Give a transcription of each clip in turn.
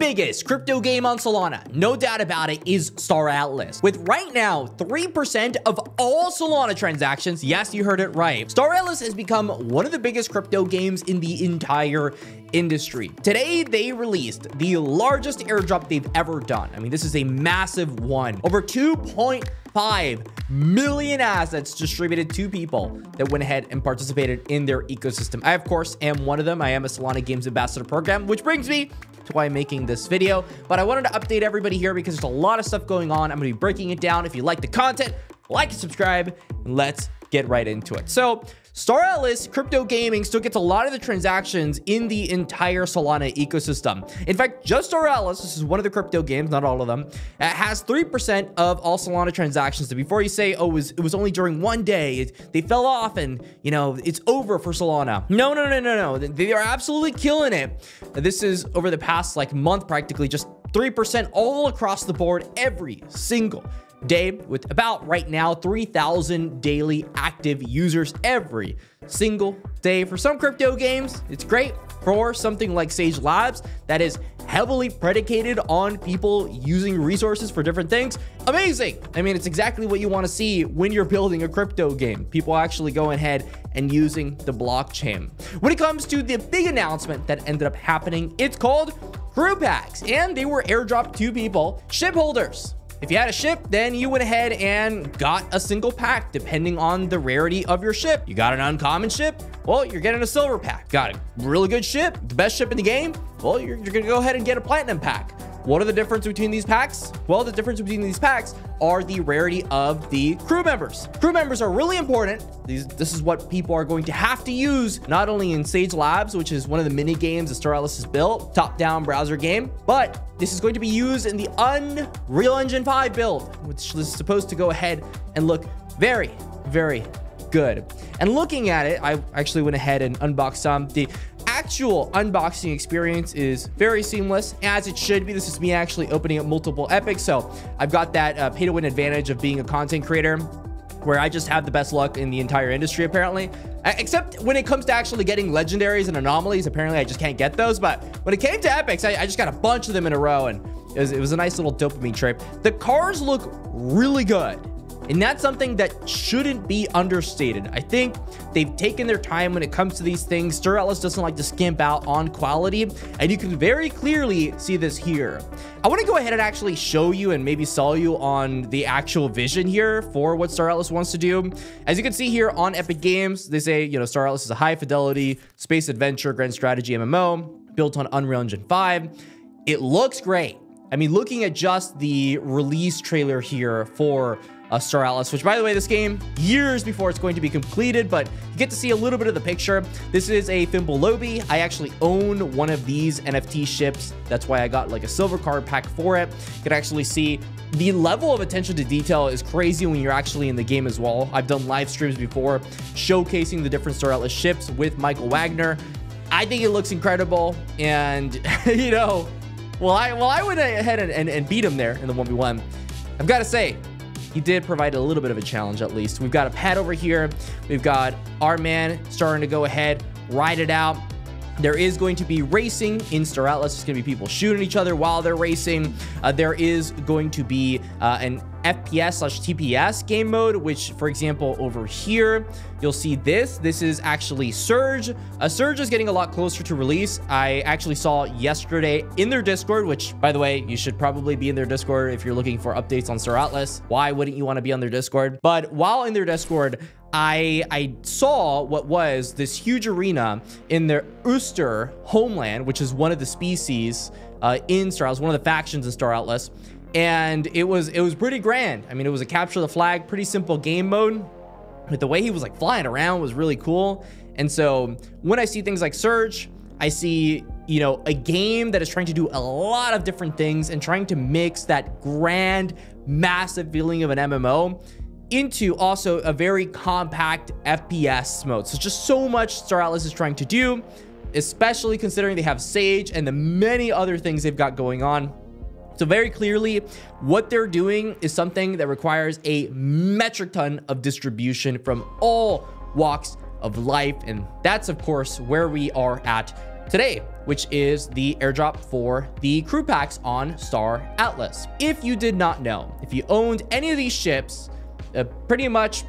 biggest crypto game on Solana, no doubt about it, is Star Atlas. With right now 3% of all Solana transactions, yes, you heard it right, Star Atlas has become one of the biggest crypto games in the entire industry. Today, they released the largest airdrop they've ever done. I mean, this is a massive one. Over 2.5 million assets distributed to people that went ahead and participated in their ecosystem. I, of course, am one of them. I am a Solana Games Ambassador program, which brings me to why I'm making this video. But I wanted to update everybody here because there's a lot of stuff going on. I'm going to be breaking it down. If you like the content, like and subscribe, and let's get right into it. So Star Atlas crypto gaming still gets a lot of the transactions in the entire Solana ecosystem. In fact, just Star Atlas, this is one of the crypto games, not all of them, has 3% of all Solana transactions. So before you say, oh, it was only during one day, they fell off and, you know, it's over for Solana. No. They are absolutely killing it. This is over the past like month, practically just 3% all across the board every single day, with about right now 3,000 daily active users every single day. For some crypto games, it's great. For something like Sage Labs that is heavily predicated on people using resources for different things, amazing. I mean, it's exactly what you want to see when you're building a crypto game. People actually going ahead and using the blockchain. When it comes to the big announcement that ended up happening, it's called Crew Packs, and they were airdropped to people, ship holders. If you had a ship, then you went ahead and got a single pack depending on the rarity of your ship. You got an uncommon ship, well, you're getting a silver pack. Got a really good ship, the best ship in the game, well, you're gonna go ahead and get a platinum pack. What are the difference between these packs? Well, the difference between these packs are the rarity of the crew members. Crew members are really important. This is what people are going to have to use, not only in Sage Labs, which is one of the mini games that Star Atlas has built, top-down browser game, but this is going to be used in the Unreal Engine 5 build, which is supposed to go ahead and look very, very good. And looking at it, I actually went ahead and unboxed some. The actual unboxing experience is very seamless, as it should be. This is me actually opening up multiple epics, so I've got that pay-to-win advantage of being a content creator, where I just have the best luck in the entire industry, apparently. Except when it comes to actually getting legendaries and anomalies, apparently I just can't get those. But when it came to epics, I just got a bunch of them in a row, and it was a nice little dopamine trip. The cars look really good, and that's something that shouldn't be understated. I think they've taken their time when it comes to these things. Star Atlas doesn't like to skimp out on quality, and you can very clearly see this here. I want to go ahead and actually show you and maybe sell you on the actual vision here for what Star Atlas wants to do. As you can see here on Epic Games, they say, you know, Star Atlas is a high fidelity space adventure grand strategy MMO built on Unreal Engine 5. It looks great. I mean, looking at just the release trailer here for Star Atlas, which, by the way, this game years before it's going to be completed, but you get to see a little bit of the picture. This is a Thimble Lobby. I actually own one of these NFT ships. That's why I got like a silver card pack for it. You can actually see the level of attention to detail is crazy when you're actually in the game as well. I've done live streams before showcasing the different Star Atlas ships with Michael Wagner. I think it looks incredible, and you know, well, I went ahead and beat him there in the 1v1. I've got to say, he did provide a little bit of a challenge, at least. We've got a pad over here. We've got our man starting to go ahead, ride it out. There is going to be racing in Star Atlas. There's going to be people shooting each other while they're racing. There is going to be an FPS/TPS game mode, which, for example, over here, you'll see this. This is actually Surge. Surge is getting a lot closer to release. I actually saw yesterday in their Discord, which, by the way, you should probably be in their Discord if you're looking for updates on Star Atlas. Why wouldn't you want to be on their Discord? But while in their Discord, I saw what was this huge arena in their Ooster homeland, which is one of the species in Star Atlas, one of the factions in Star Atlas. And it was pretty grand. I mean, it was a capture the flag, pretty simple game mode, but the way he was like flying around was really cool. And so when I see things like Surge, I see, you know, a game that is trying to do a lot of different things and trying to mix that grand, massive feeling of an MMO into also a very compact FPS mode. So just so much Star Atlas is trying to do, especially considering they have Sage and the many other things they've got going on. So very clearly, what they're doing is something that requires a metric ton of distribution from all walks of life. And that's, of course, where we are at today which is the airdrop for the crew packs on Star Atlas. If you did not know, if you owned any of these ships pretty much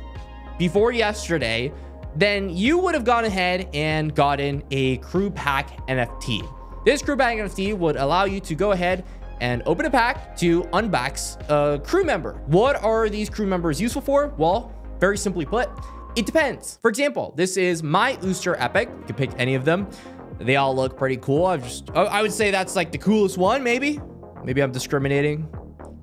before yesterday, then you would have gone ahead and gotten a crew pack NFT. This crew pack NFT would allow you to go ahead and open a pack to unbox a crew member. What are these crew members useful for? Well, very simply put, it depends. For example, this is my 𝐉𝐸𝐽 epic. You can pick any of them. They all look pretty cool. I would say that's like the coolest one, maybe. Maybe I'm discriminating.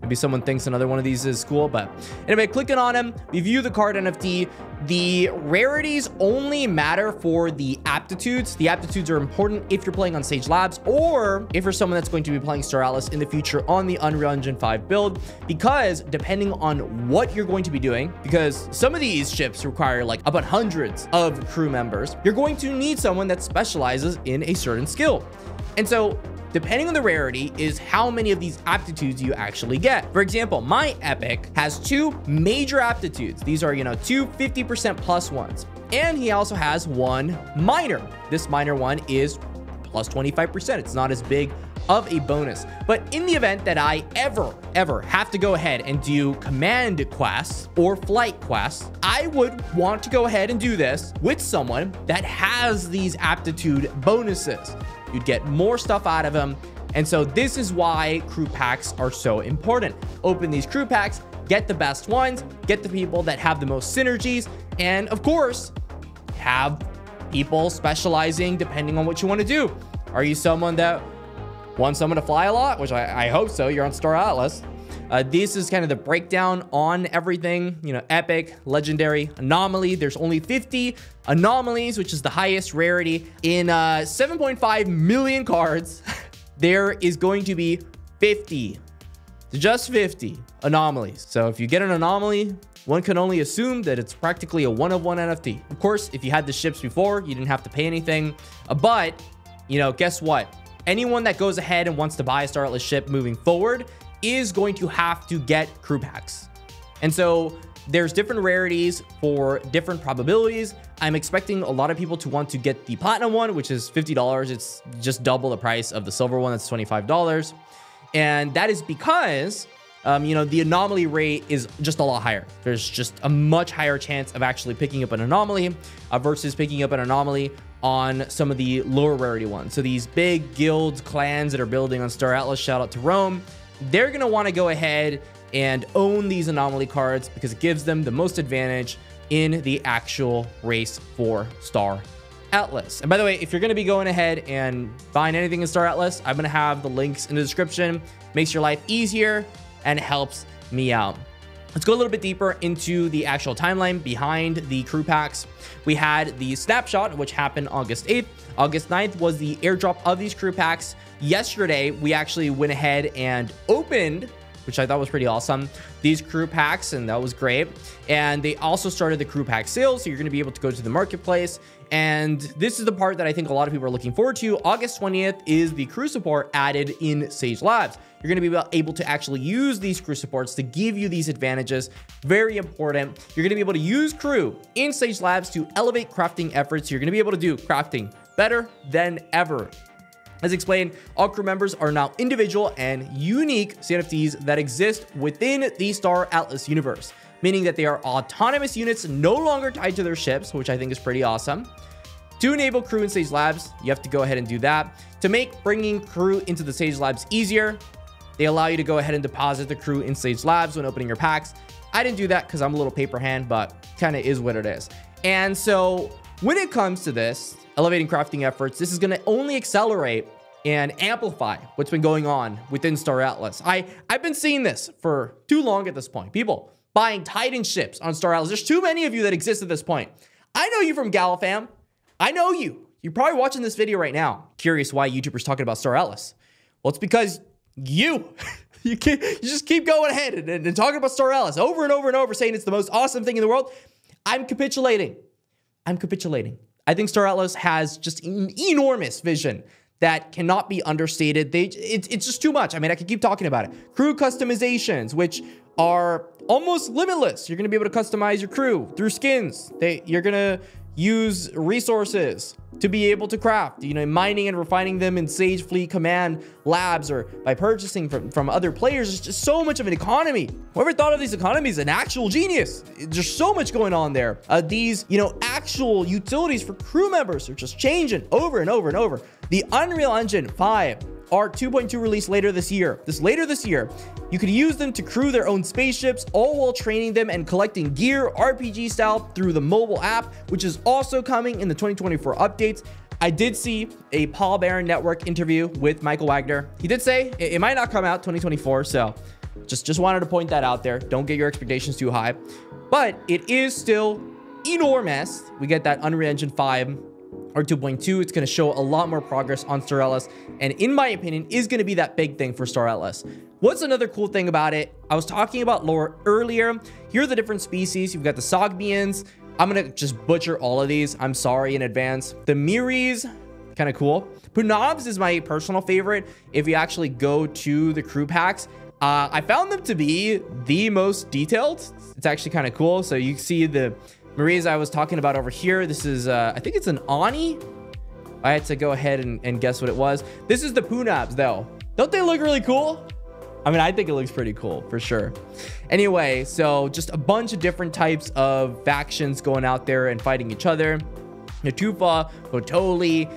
Maybe someone thinks another one of these is cool, but anyway, clicking on them, we view the card NFT. The rarities only matter for the aptitudes. The aptitudes are important if you're playing on Sage Labs or if you're someone that's going to be playing Star Atlas in the future on the Unreal Engine 5 build, because depending on what you're going to be doing, because some of these ships require like about hundreds of crew members, you're going to need someone that specializes in a certain skill. And so depending on the rarity is how many of these aptitudes you actually get. For example, my epic has 2 major aptitudes. These are, you know, 2 50% plus ones. And he also has 1 minor. This minor one is plus 25%. It's not as big of a bonus. But in the event that I ever have to go ahead and do command quests or flight quests, I would want to go ahead and do this with someone that has these aptitude bonuses. You'd get more stuff out of them. And so this is why crew packs are so important. Open these crew packs, get the best ones, get the people that have the most synergies, and of course, have people specializing depending on what you want to do. Are you someone that wants someone to fly a lot? Which I hope so. You're on Star Atlas. This is kind of the breakdown on everything, you know, epic, legendary, anomaly. There's only 50 anomalies, which is the highest rarity in 7.5 million cards. There is going to be 50, just 50 anomalies. So if you get an anomaly, one can only assume that it's practically a one-of-one NFT. Of course, if you had the ships before, you didn't have to pay anything. But, you know, guess what? Anyone that goes ahead and wants to buy a Star Atlas ship moving forward is going to have to get crew packs. And so there's different rarities for different probabilities. I'm expecting a lot of people to want to get the platinum one, which is $50. It's just double the price of the silver one. That's $25. And that is because, you know, the anomaly rate is just a lot higher. There's just a much higher chance of actually picking up an anomaly versus picking up an anomaly on some of the lower rarity ones. So these big guilds, clans that are building on Star Atlas, shout out to Rome, they're going to want to go ahead and own these anomaly cards because it gives them the most advantage in the actual race for Star Atlas. And by the way, if you're going to be going ahead and buying anything in Star Atlas, I'm going to have the links in the description. Makes your life easier and helps me out. Let's go a little bit deeper into the actual timeline behind the crew packs. We had the snapshot, which happened August 8th. August 9th was the airdrop of these crew packs. Yesterday, we actually went ahead and opened, which I thought was pretty awesome, these crew packs, and that was great. And they also started the crew pack sales, so you're going to be able to go to the marketplace. And this is the part that I think a lot of people are looking forward to. August 20th is the crew support added in Sage Labs. You're going to be able to actually use these crew supports to give you these advantages. Very important. You're going to be able to use crew in Sage Labs to elevate crafting efforts. You're going to be able to do crafting better than ever. As explained, all crew members are now individual and unique CNFTs that exist within the Star Atlas universe, meaning that they are autonomous units no longer tied to their ships, which I think is pretty awesome. To enable crew in Sage Labs, you have to go ahead and do that. To make bringing crew into the Sage Labs easier, they allow you to go ahead and deposit the crew in Sage Labs when opening your packs. I didn't do that because I'm a little paper hand, but kind of is what it is. And so when it comes to this, elevating crafting efforts, this is going to only accelerate and amplify what's been going on within Star Atlas. I've been seeing this for too long at this point. People buying Titan ships on Star Atlas. There's too many of you that exist at this point. I know you from Galafam. I know you. You're probably watching this video right now. Curious why YouTubers talking about Star Atlas. Well, it's because you just keep going ahead and talking about Star Atlas over and over and over, saying it's the most awesome thing in the world. I'm capitulating. I think Star Atlas has just an enormous vision that cannot be understated. It's just too much. I mean, I could keep talking about it. Crew customizations, which are almost limitless. You're going to be able to customize your crew through skins. You're going to use resources to be able to craft, you know, mining and refining them in Sage Fleet Command labs or by purchasing from other players. It's just so much of an economy. Whoever thought of these economies, an actual genius. There's so much going on there. These, you know, actual utilities for crew members are just changing over and over and over. The Unreal Engine 5 𝐷 2.2 release later this year. You could use them to crew their own spaceships, all while training them and collecting gear RPG style through the mobile app, which is also coming in the 2024 updates. I did see a Paul Barron Network interview with Michael Wagner. He did say it might not come out 2024, so just wanted to point that out there. Don't get your expectations too high, but it is still enormous. We get that Unreal Engine 5 or 2.2. It's going to show a lot more progress on Star Atlas, and in my opinion is going to be that big thing for Star Atlas. What's another cool thing about it? I was talking about lore earlier. Here are the different species. You've got the 𝐉𝐫𝐸𝐬𝐬𝐧. I'm going to just butcher all of these. I'm sorry in advance. The 𝐼𝐸𝐸𝐺, kind of cool. 𝐵𝐺 is my personal favorite. If you actually go to the crew packs, I found them to be the most detailed. It's actually kind of cool. So you see the 𝐼𝐸𝐸𝐺 I was talking about over here. This is, I think it's an Ani. I had to go ahead and guess what it was. This is the 𝐵𝐺 though. Don't they look really cool? I mean, I think it looks pretty cool for sure. Anyway, so just a bunch of different types of factions going out there and fighting each other. Natufa, Hotoli,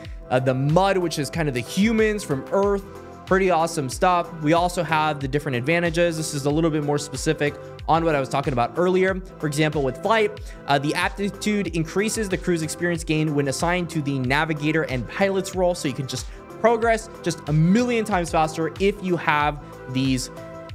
the Mud, which is kind of the humans from Earth. Pretty awesome stuff. We also have the different advantages. This is a little bit more specific on what I was talking about earlier. For example, with flight, the aptitude increases the crew's experience gain when assigned to the navigator and pilot's role. So you can just progress just a million times faster if you have these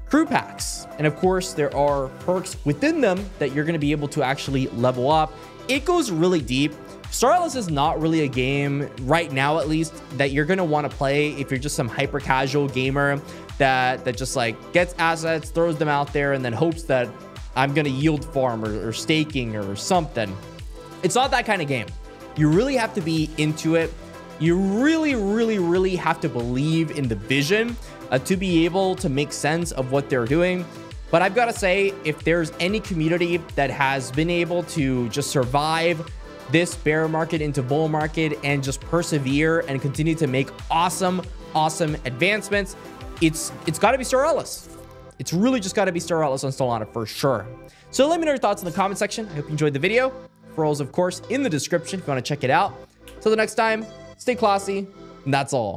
crew packs. And of course, there are perks within them that you're going to be able to actually level up. It goes really deep. Star Atlas is not really a game right now, at least, that you're going to want to play if you're just some hyper casual gamer that just like gets assets, throws them out there, and then hopes that I'm going to yield farm or staking or something. It's not that kind of game. You really have to be into it. You really have to believe in the vision to be able to make sense of what they're doing. But I've got to say, if there's any community that has been able to just survive this bear market into bull market and just persevere and continue to make awesome advancements, it's got to be Star Atlas. It's really just got to be Star Atlas on Solana for sure. So let me know your thoughts in the comment section. I hope you enjoyed the video. Referrals, of course, in the description if you want to check it out. Till the next time, stay classy, and that's all.